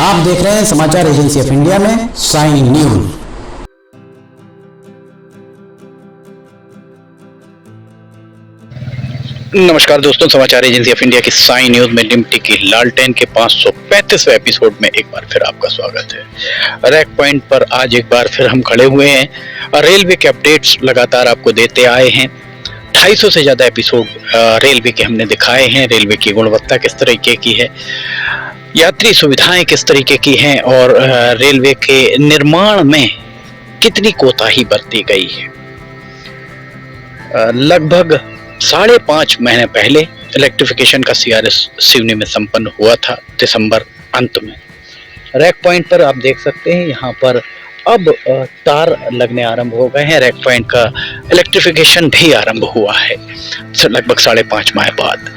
आप देख रहे हैं समाचार एजेंसी ऑफ इंडिया में साइन न्यूज। नमस्कार दोस्तों, समाचार एजेंसी ऑफ इंडिया की साइन न्यूज में डिम्टी की लालटेन के 535वें एपिसोड में एक बार फिर आपका स्वागत है। रैक पॉइंट पर आज एक बार फिर हम खड़े हुए हैं। रेलवे के अपडेट्स लगातार आपको देते आए हैं। 250 से ज्यादा एपिसोड रेलवे के हमने दिखाए हैं। रेलवे की गुणवत्ता किस तरीके की है, यात्री सुविधाएं किस तरीके की हैं और रेलवे के निर्माण में कितनी कोताही बरती गई है। लगभग 5.5 महीने पहले इलेक्ट्रिफिकेशन का सीआरएस सिवनी में संपन्न हुआ था, दिसंबर अंत में। रैक पॉइंट पर आप देख सकते हैं, यहाँ पर अब तार लगने आरंभ हो गए हैं। रैक पॉइंट का इलेक्ट्रिफिकेशन भी आरंभ हुआ है लगभग 5.5 माह बाद।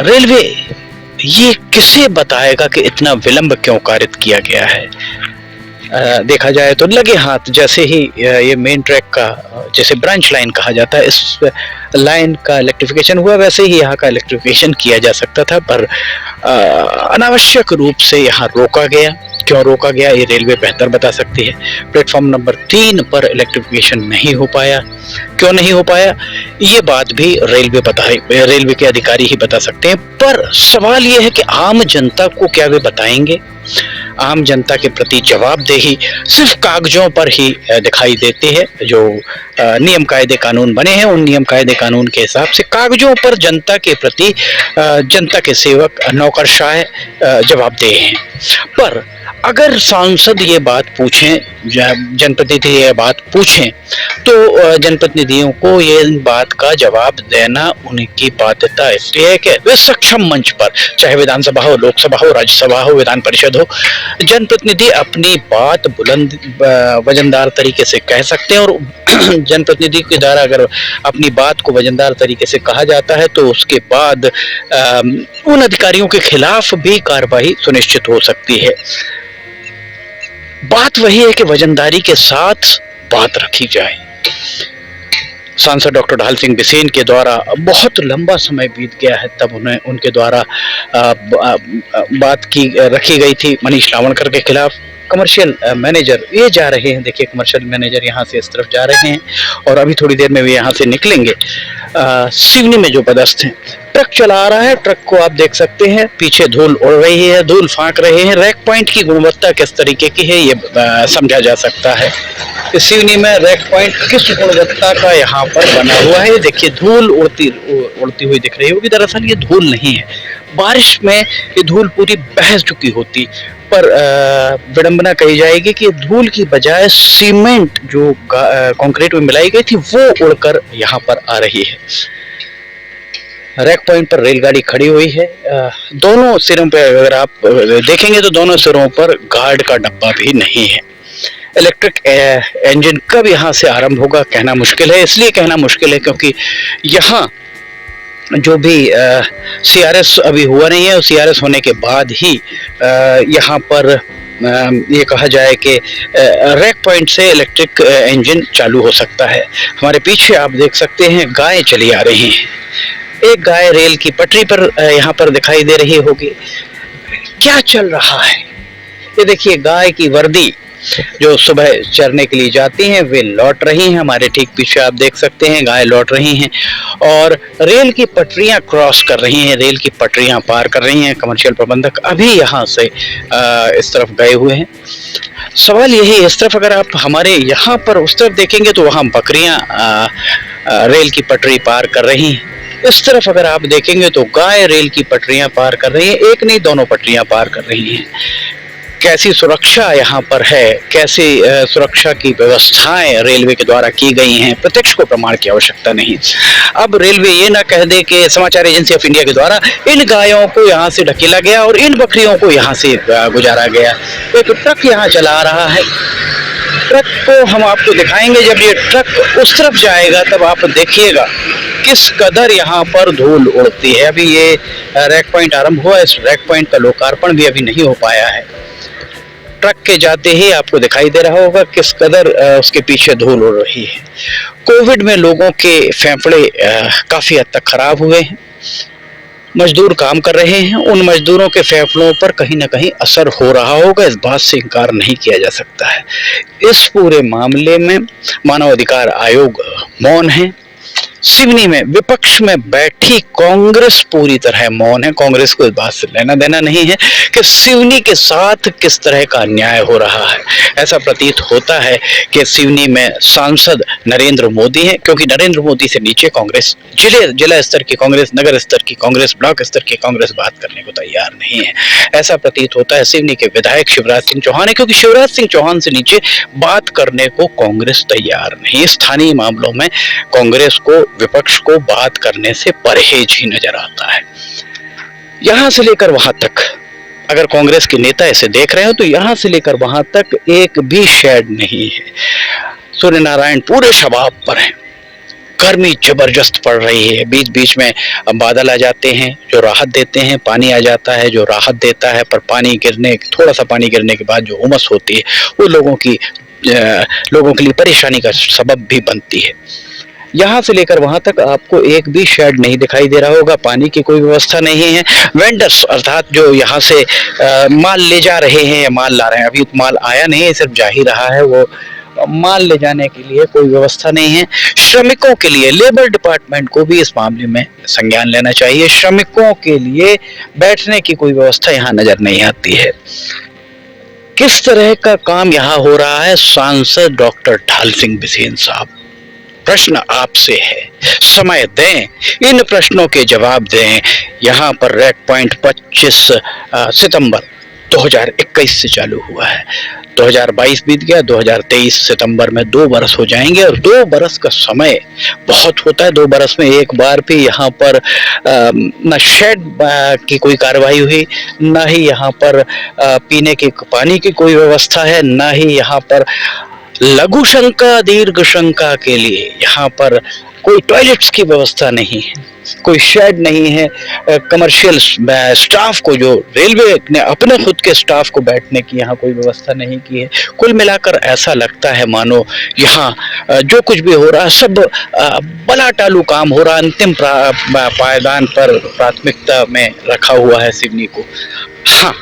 रेलवे ये किसे बताएगा कि इतना विलंब क्यों कारित किया गया है। देखा जाए तो लगे हाथ जैसे ही ये मेन ट्रैक का, जैसे ब्रांच लाइन कहा जाता है, इस लाइन का इलेक्ट्रिफिकेशन हुआ, वैसे ही यहाँ का इलेक्ट्रिफिकेशन किया जा सकता था, पर अनावश्यक रूप से यहाँ रोका गया। क्यों रोका गया ये रेलवे बेहतर बता सकती है। प्लेटफॉर्म नंबर 3 पर इलेक्ट्रिफिकेशन नहीं हो पाया। क्यों नहीं हो पाया ये बात भी रेलवे के अधिकारी ही बता सकते हैं। पर सवाल ये है कि आम जनता को क्या वे बताएंगे। आम जनता के प्रति जवाबदेही सिर्फ कागजों पर ही दिखाई देती है। जो नियम कायदे कानून बने हैं, उन नियम कायदे कानून के हिसाब से कागजों पर जनता के प्रति जनता के सेवक नौकरशाह जवाबदेह हैं। पर अगर सांसद ये बात पूछें, जनप्रतिनिधि ये बात पूछें, तो जनप्रतिनिधियों को ये बात का जवाब देना उनकी बाध्यता इसलिए है कि वे सक्षम मंच पर, चाहे विधानसभा हो, लोकसभा हो, राज्यसभा हो, विधान परिषद हो, जनप्रतिनिधि अपनी बात बुलंद वजनदार तरीके से कह सकते हैं। और जनप्रतिनिधि के द्वारा अगर अपनी बात को वजनदार तरीके से कहा जाता है तो उसके बाद उन अधिकारियों के खिलाफ भी कार्रवाई सुनिश्चित हो सकती है। बात वही है कि वजनदारी के साथ बात रखी जाए। सांसद डॉक्टर ढाल सिंह बिसेन के द्वारा बहुत लंबा समय बीत गया है, तब उन्हें उनके द्वारा बात की रखी गई थी मनीष लावणकर के खिलाफ। कमर्शियल मैनेजर ये जा रहे हैं, देखिए कमर्शियल मैनेजर यहाँ से इस तरफ जा रहे हैं और अभी थोड़ी देर में वे यहाँ से निकलेंगे। सिवनी में जो पदस्थ हैं, ट्रक चला रहा है, ट्रक को आप देख सकते हैं, पीछे धूल उड़ रही है, धूल फाँक रहे हैं। रैक पॉइंट की गुणवत्ता किस तरीके की है ये समझा जा सकता है। सिवनी में रैक पॉइंट किस गुणवत्ता का यहाँ पर बना हुआ है। देखिए धूल उड़ती हुई दिख रही होगी, दरअसल ये धूल नहीं है। बारिश में ये धूल पूरी बह चुकी होती, पर विडंबना कही जाएगी कि धूल की बजाय सीमेंट जो कंक्रीट में मिलाई गई थी वो उड़कर यहाँ पर आ रही है। रैक पॉइंट पर रेलगाड़ी खड़ी हुई है। दोनों सिरों पे अगर आप देखेंगे तो दोनों सिरों पर गार्ड का डब्बा भी नहीं है। इलेक्ट्रिक इंजन कब यहाँ से आरंभ होगा कहना मुश्किल है। इसलिए कहना मुश्किल है क्योंकि यहाँ जो भी सीआरएस अभी हुआ नहीं है, सीआरएस होने के बाद ही यहाँ पर ये कहा जाए कि रैक पॉइंट से इलेक्ट्रिक इंजन चालू हो सकता है। हमारे पीछे आप देख सकते हैं गायें चली आ रही हैं। एक गाय रेल की पटरी पर यहाँ पर दिखाई दे रही होगी। क्या चल रहा है ये देखिए, गाय की वर्दी जो सुबह चरने के लिए जाती हैं वे लौट रही हैं। हमारे ठीक पीछे आप देख सकते हैं गाय लौट रही हैं और रेल की पटरियां क्रॉस कर रही हैं, रेल की पटरियां पार कर रही हैं। कमर्शियल प्रबंधक अभी यहाँ से इस तरफ गए हुए हैं। सवाल यही, इस तरफ अगर आप हमारे यहाँ पर उस तरफ देखेंगे तो वहाँ बकरियां रेल की पटरी पार कर रही हैं। इस तरफ अगर आप देखेंगे तो गाय रेल की पटरियां पार कर रही है, एक नहीं दोनों पटरियां पार कर रही हैं। कैसी सुरक्षा यहाँ पर है, कैसी सुरक्षा की व्यवस्थाएं रेलवे के द्वारा की गई हैं, प्रत्यक्ष को प्रमाण की आवश्यकता नहीं। अब रेलवे ये ना कह दे कि समाचार एजेंसी ऑफ इंडिया के द्वारा इन गायों को यहाँ से ढकेला गया और इन बकरियों को यहाँ से गुजारा गया। एक ट्रक यहाँ चला रहा है, ट्रक को हम आपको दिखाएंगे। जब ये ट्रक उस तरफ जाएगा तब आप देखिएगा किस कदर यहाँ पर धूल उड़ती है। अभी ये रैक पॉइंट आरंभ हुआ, इस रैक पॉइंट का लोकार्पण भी अभी नहीं हो पाया है। ट्रक के जाते ही आपको दिखाई दे रहा होगा किस कदर उसके पीछे धूल उड़ रही है। कोविड में लोगों के फेफड़े काफी हद तक खराब हुए हैं। मजदूर काम कर रहे हैं, उन मजदूरों के फेफड़ों पर कहीं ना कहीं असर हो रहा होगा, इस बात से इनकार नहीं किया जा सकता है। इस पूरे मामले में मानव अधिकार आयोग मौन है। सिवनी में विपक्ष में बैठी कांग्रेस पूरी तरह मौन है। कांग्रेस को इस बात से लेना देना नहीं है कि सिवनी के साथ किस तरह का अन्याय हो रहा है। ऐसा प्रतीत होता है कि सिवनी में सांसद नरेंद्र मोदी हैं, क्योंकि नरेंद्र मोदी से नीचे कांग्रेस, जिला स्तर की कांग्रेस, नगर स्तर की कांग्रेस, ब्लॉक स्तर की कांग्रेस बात करने को तैयार नहीं है। ऐसा प्रतीत होता है सिवनी के विधायक शिवराज सिंह चौहान है, क्योंकि शिवराज सिंह चौहान से नीचे बात करने को कांग्रेस तैयार नहीं। स्थानीय मामलों में कांग्रेस को, विपक्ष को बात करने से परहेज ही नजर आता है। यहां से लेकर वहां तक अगर कांग्रेस के नेता इसे देख रहे हो तो यहां से लेकर वहां तक एक भी शेड नहीं है। सूर्य नारायण पूरे शबाब पर है, गर्मी जबरदस्त पड़ रही है, बीच बीच में बादल आ जाते हैं जो राहत देते हैं, पानी आ जाता है जो राहत देता है, पर थोड़ा सा पानी गिरने के बाद जो उमस होती है वो लोगों के लिए परेशानी का सबब भी बनती है। यहाँ से लेकर वहां तक आपको एक भी शेड नहीं दिखाई दे रहा होगा, पानी की कोई व्यवस्था नहीं है। वेंडर्स अर्थात जो यहाँ से माल ले जा रहे हैं या माल ला रहे हैं, अभी माल आया नहीं है, सिर्फ जा ही रहा है, वो माल ले जाने के लिए कोई व्यवस्था नहीं है। श्रमिकों के लिए लेबर डिपार्टमेंट को भी इस मामले में संज्ञान लेना चाहिए। श्रमिकों के लिए बैठने की कोई व्यवस्था यहाँ नजर नहीं आती है। किस तरह का काम यहाँ हो रहा है? सांसद डॉक्टर ढाल सिंह बिसेन साहब, प्रश्न आपसे है, समय दें, इन प्रश्नों के जवाब दें। यहाँ पर रेड पॉइंट 25 सितंबर 2021 से चालू हुआ है, 2022 बीत गया, 2023 सितंबर में 2 बरस हो जाएंगे, और 2 बरस का समय बहुत होता है। 2 बरस में एक बार भी यहाँ पर न शेड की कोई कार्रवाई हुई, न ही यहाँ पर पीने के पानी की कोई व्यवस्था है, न ही यहाँ पर लघु शंका दीर्घ शंका के लिए यहाँ पर कोई टॉयलेट्स की व्यवस्था नहीं है, कोई शेड नहीं है। कमर्शियल स्टाफ को, जो रेलवे ने अपने खुद के स्टाफ को बैठने की यहाँ कोई व्यवस्था नहीं की है। कुल मिलाकर ऐसा लगता है मानो यहाँ जो कुछ भी हो रहा है सब बला टालू काम हो रहा है, अंतिम पायदान पर प्राथमिकता में रखा हुआ है सिवनी को। हाँ,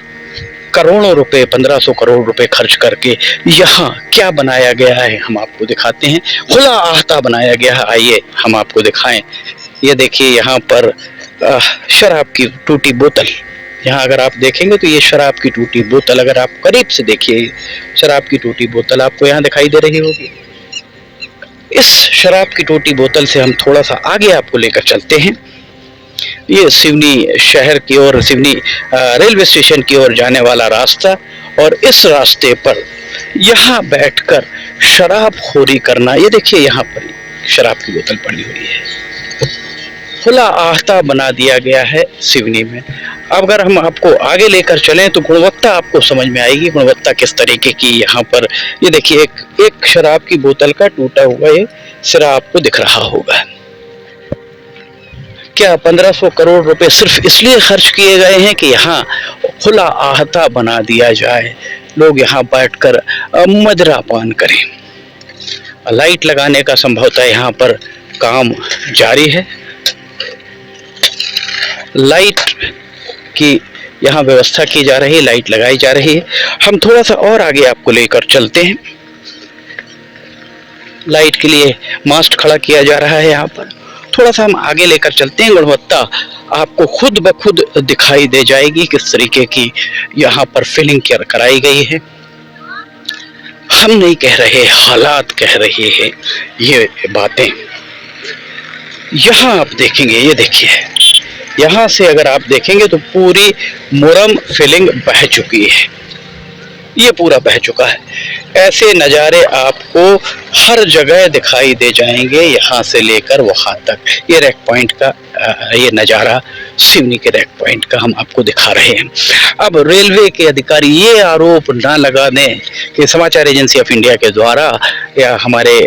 करोड़ों रुपए, 1500 करोड़ रुपए खर्च करके यहाँ क्या बनाया गया है हम आपको दिखाते हैं। खुला आहता बनाया गया है, आइए हम आपको दिखाएं। ये देखिए यहाँ पर शराब की टूटी बोतल, यहाँ अगर आप देखेंगे तो ये शराब की टूटी बोतल, अगर आप करीब से देखिए शराब की टूटी बोतल आपको यहाँ दिखाई दे रही होगी। इस शराब की टूटी बोतल से हम थोड़ा सा आगे आपको लेकर चलते हैं। ये सिवनी शहर की ओर, सिवनी रेलवे स्टेशन की ओर जाने वाला रास्ता, और इस रास्ते पर यहाँ बैठकर शराब खोरी करना, ये देखिए यहाँ पर शराब की बोतल पड़ी हुई है। खुला आहता बना दिया गया है सिवनी में। अगर हम आपको आगे लेकर चलें तो गुणवत्ता आपको समझ में आएगी, गुणवत्ता किस तरीके की यहाँ पर। ये देखिए एक शराब की बोतल का टूटा हुआ ये सिरा आपको दिख रहा होगा। क्या 1500 करोड़ रुपए सिर्फ इसलिए खर्च किए गए हैं कि यहाँ खुला आहता बना दिया जाए, लोग यहाँ बैठकर मदिरा पान करें। लाइट लगाने का संभवतः यहाँ पर काम जारी है, लाइट की यहाँ व्यवस्था की जा रही है, लाइट लगाई जा रही है। हम थोड़ा सा और आगे आपको लेकर चलते हैं। लाइट के लिए मास्ट खड़ा किया जा रहा है यहाँ पर, थोड़ा सा हम आगे लेकर चलते हैं। गुणवत्ता आपको खुद ब खुद दिखाई दे जाएगी किस तरीके की यहाँ पर फिलिंग कराई गई है। हम नहीं कह रहे, हालात कह रहे हैं ये बातें। यहाँ आप देखेंगे, ये देखिए यहाँ से अगर आप देखेंगे तो पूरी मुरम फिलिंग बह चुकी है, ये पूरा बह चुका है। ऐसे नज़ारे आपको हर जगह दिखाई दे जाएंगे, यहाँ से लेकर वहाँ तक। ये रैक पॉइंट का ये नज़ारा सिवनी के रैक पॉइंट का हम आपको दिखा रहे हैं। अब रेलवे के अधिकारी ये आरोप ना लगा दें कि समाचार एजेंसी ऑफ इंडिया के द्वारा या हमारे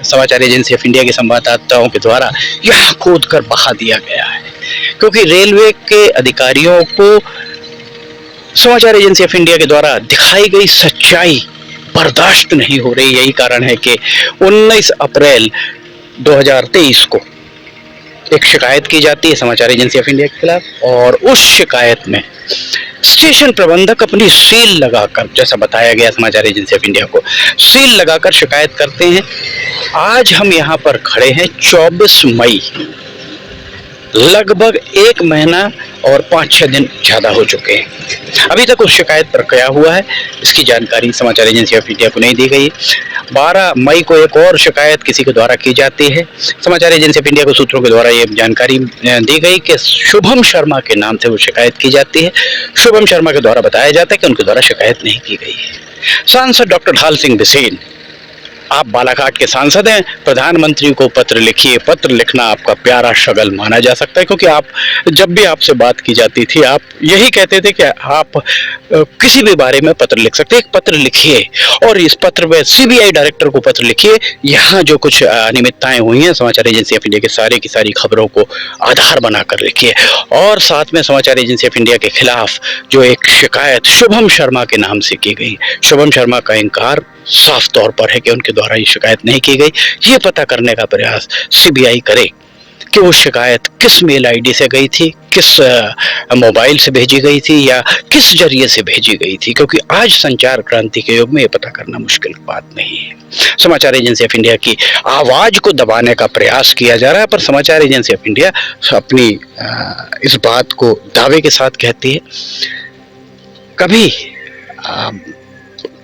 समाचार एजेंसी ऑफ इंडिया के संवाददाताओं के द्वारा यह खोद कर बहा दिया गया है, क्योंकि रेलवे के अधिकारियों को समाचार एजेंसी ऑफ इंडिया के द्वारा दिखाई गई सच्चाई बर्दाश्त नहीं हो रही। यही कारण है कि 19 अप्रैल 2023 को एक शिकायत की जाती है समाचार एजेंसी ऑफ इंडिया के खिलाफ, और उस शिकायत में स्टेशन प्रबंधक अपनी सील लगाकर, जैसा बताया गया समाचार एजेंसी ऑफ इंडिया को, सील लगाकर शिकायत करते हैं। आज हम यहाँ पर खड़े हैं 24 मई, लगभग 1 महीना और 5-6 दिन ज्यादा हो चुके हैं। अभी तक उस शिकायत पर क्या हुआ है इसकी जानकारी समाचार एजेंसी ऑफ इंडिया को नहीं दी गई। 12 मई को एक और शिकायत किसी के द्वारा की जाती है। समाचार एजेंसी ऑफ इंडिया को सूत्रों के द्वारा ये जानकारी दी गई कि शुभम शर्मा के नाम से वो शिकायत की जाती है। शुभम शर्मा के द्वारा बताया जाता है कि उनके द्वारा शिकायत नहीं की गई है। सांसद डॉक्टर ढाल सिंह बिसेन, आप बालाघाट के सांसद हैं, प्रधानमंत्री को पत्र लिखिए। पत्र लिखना आपका प्यारा शगल माना जा सकता है, क्योंकि आप जब भी आपसे बात की जाती थी आप यही कहते थे कि आप किसी भी बारे में पत्र लिख सकते हैं। एक पत्र लिखिए और इस पत्र में सीबीआई डायरेक्टर को पत्र लिखिए। यहाँ जो कुछ अनियमितताएं हुई हैं समाचार एजेंसी ऑफ इंडिया के सारे की सारी खबरों को आधार बनाकर लिखिए, और साथ में समाचार एजेंसी ऑफ इंडिया के खिलाफ जो एक शिकायत शुभम शर्मा के नाम से की गई, शुभम शर्मा का इंकार साफ तौर पर है कि उनके द्वारा ये शिकायत नहीं की गई। ये पता करने का प्रयास सीबीआई करे कि वो शिकायत किस मेल आईडी से गई थी, किस मोबाइल से भेजी गई थी, या किस जरिए से भेजी गई थी, क्योंकि आज संचार क्रांति के युग में ये पता करना मुश्किल बात नहीं है। समाचार एजेंसी ऑफ इंडिया की आवाज को दबाने का प्रयास किया जा रहा है, पर समाचार एजेंसी ऑफ इंडिया अपनी इस बात को दावे के साथ कहती है, कभी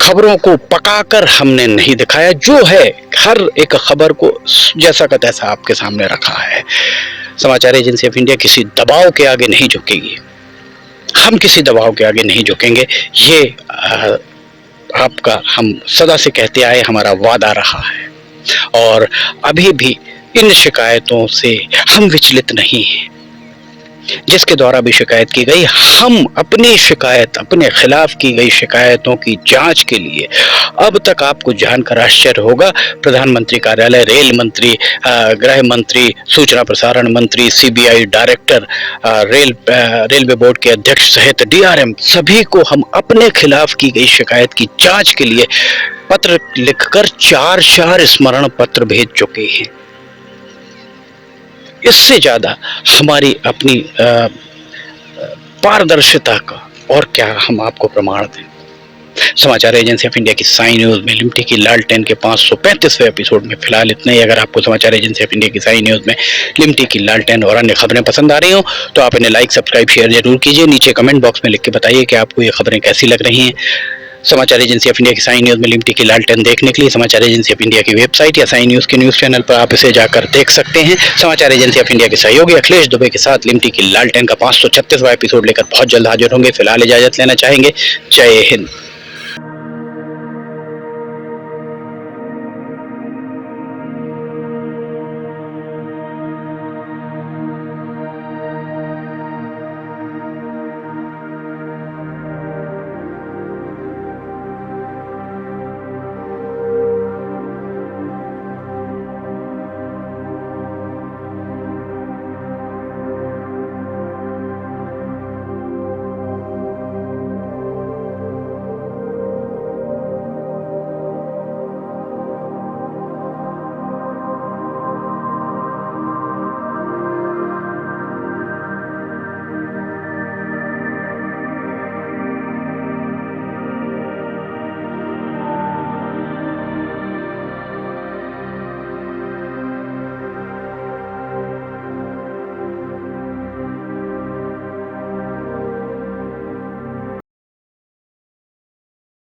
खबरों को पकाकर हमने नहीं दिखाया। जो है हर एक खबर को जैसा का तैसा आपके सामने रखा है। समाचार एजेंसी ऑफ इंडिया किसी दबाव के आगे नहीं झुकेगी, हम किसी दबाव के आगे नहीं झुकेंगे। ये आपका हम सदा से कहते आए, हमारा वादा रहा है, और अभी भी इन शिकायतों से हम विचलित नहीं हैं। जिसके द्वारा भी शिकायत की गई, हम अपनी शिकायत, अपने खिलाफ की गई शिकायतों की जांच के लिए, अब तक आपको जानकर आश्चर्य होगा, प्रधानमंत्री कार्यालय, रेल मंत्री, गृह मंत्री, सूचना प्रसारण मंत्री, सीबीआई डायरेक्टर, रेलवे बोर्ड के अध्यक्ष सहित डीआरएम, सभी को हम अपने खिलाफ की गई शिकायत की जांच के लिए पत्र लिखकर 4 स्मरण पत्र भेज चुके हैं। इससे ज्यादा हमारी अपनी पारदर्शिता का और क्या हम आपको प्रमाण दें। समाचार एजेंसी ऑफ इंडिया की साई न्यूज में लिमटी की लालटेन के 535वें एपिसोड में फिलहाल इतना ही। अगर आपको समाचार एजेंसी ऑफ इंडिया की साई न्यूज में लिमटी की लालटेन और अन्य खबरें पसंद आ रही हो तो आप इन्हें लाइक, सब्सक्राइब, शेयर जरूर कीजिए। नीचे कमेंट बॉक्स में लिख के बताइए कि आपको ये खबरें कैसी लग रही हैं। समाचार एजेंसी ऑफ इंडिया की साई न्यूज में लिमटी की लालटेन देखने के लिए समाचार एजेंसी ऑफ इंडिया की वेबसाइट या साई न्यूज के न्यूज चैनल पर आप इसे जाकर देख सकते हैं। समाचार एजेंसी ऑफ इंडिया के सहयोगी अखिलेश दुबे के साथ लिमटी की लालटेन का 536वां एपिसोड लेकर बहुत जल्द हाजिर होंगे। फिलहाल इजाजत लेना चाहेंगे। जय हिंद।